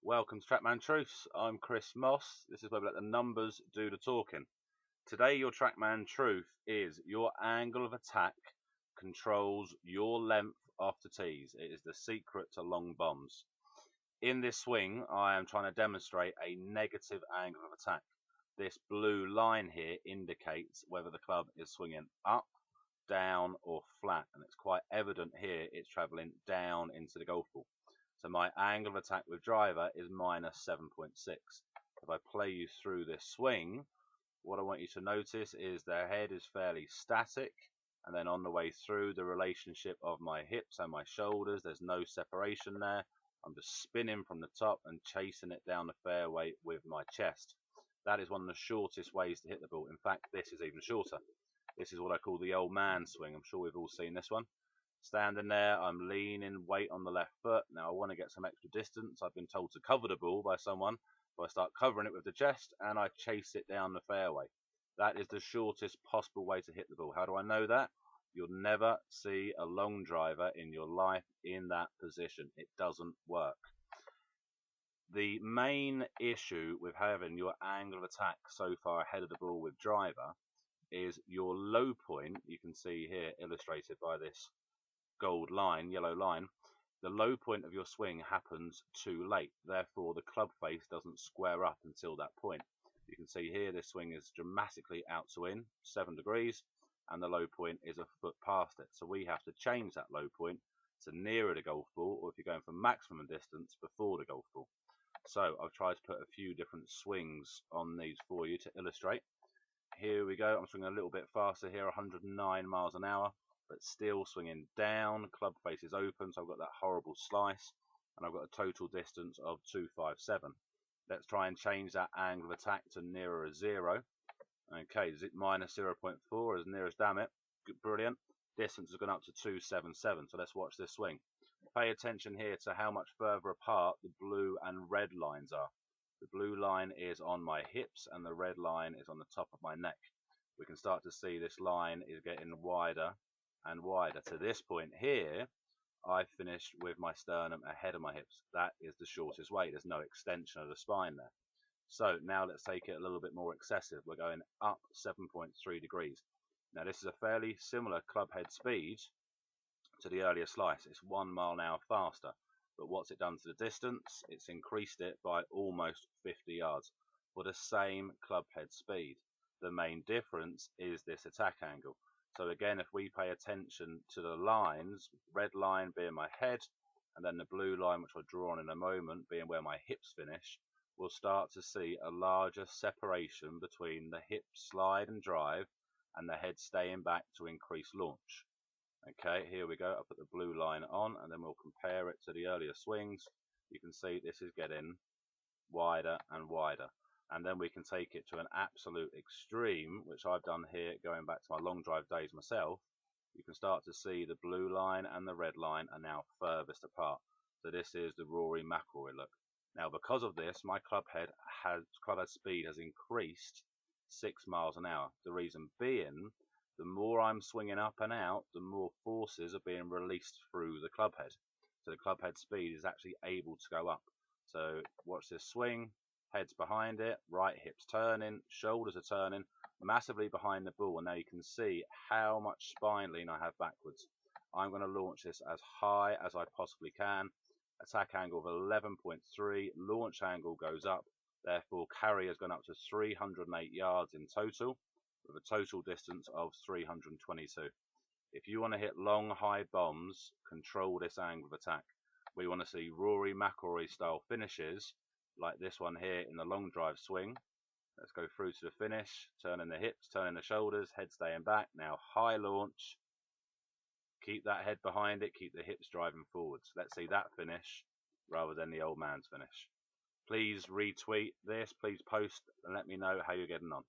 Welcome to Trackman Truths. I'm Chris Moss. This is where we let the numbers do the talking. Today, your Trackman Truth is your angle of attack controls your length after tees. It is the secret to long bombs. In this swing, I am trying to demonstrate a negative angle of attack. This blue line here indicates whether the club is swinging up, down, or flat, and it's quite evident here it's travelling down into the golf ball. So my angle of attack with driver is minus 7.6. If I play you through this swing, what I want you to notice is their head is fairly static, and then on the way through, the relationship of my hips and my shoulders, there's no separation there. I'm just spinning from the top and chasing it down the fairway with my chest. That is one of the shortest ways to hit the ball. In fact, this is even shorter. This is what I call the old man swing. I'm sure we've all seen this one. Standing there, I'm leaning, weight on the left foot. Now I want to get some extra distance. I've been told to cover the ball by someone. So I start covering it with the chest and I chase it down the fairway. That is the shortest possible way to hit the ball. How do I know that? You'll never see a long driver in your life in that position. It doesn't work. The main issue with having your angle of attack so far ahead of the ball with driver is your low point. You can see here illustrated by this gold line, yellow line. The low point of your swing happens too late. Therefore, the club face doesn't square up until that point. You can see here this swing is dramatically out to in, 7 degrees, and the low point is a foot past it. So we have to change that low point to nearer the golf ball, or if you're going for maximum distance, before the golf ball. So I've tried to put a few different swings on these for you to illustrate. Here we go. I'm swinging a little bit faster here, 109 miles an hour, but still swinging down. Club face is open, so I've got that horrible slice, and I've got a total distance of 257. Let's try and change that angle of attack to nearer a 0. Okay, is it minus 0.4 as near as damn it? Brilliant. Distance has gone up to 277, so let's watch this swing. Pay attention here to how much further apart the blue and red lines are. The blue line is on my hips and the red line is on the top of my neck. We can start to see this line is getting wider and wider. To this point here, I finished with my sternum ahead of my hips. That is the shortest way. There's no extension of the spine there. So now let's take it a little bit more excessive. We're going up 7.3 degrees. Now this is a fairly similar club head speed to the earlier slice. It's 1 mile an hour faster. But what's it done to the distance? It's increased it by almost 50 yards for the same club head speed. The main difference is this attack angle. So again, if we pay attention to the lines, red line being my head, and then the blue line, which I'll draw on in a moment, being where my hips finish, we'll start to see a larger separation between the hip slide and drive and the head staying back to increase launch. Okay, here we go. I'll put the blue line on and then we'll compare it to the earlier swings. You can see this is getting wider and wider. And then we can take it to an absolute extreme, which I've done here going back to my long drive days myself. You can start to see the blue line and the red line are now furthest apart. So this is the Rory McIlroy look. Now because of this, my club head speed has increased 6 miles an hour. The reason being, the more I'm swinging up and out, the more forces are being released through the club head. So the club head speed is actually able to go up. So watch this swing, head's behind it, right hip's turning, shoulders are turning, massively behind the ball. And now you can see how much spine lean I have backwards. I'm going to launch this as high as I possibly can. Attack angle of 11.3, launch angle goes up. Therefore, carry has gone up to 308 yards in total, with a total distance of 322. If you want to hit long, high bombs, control this angle of attack. We want to see Rory McIlroy style finishes, like this one here in the long drive swing. Let's go through to the finish, turning the hips, turning the shoulders, head staying back. Now high launch, keep that head behind it, keep the hips driving forwards. Let's see that finish rather than the old man's finish. Please retweet this, please post and let me know how you're getting on.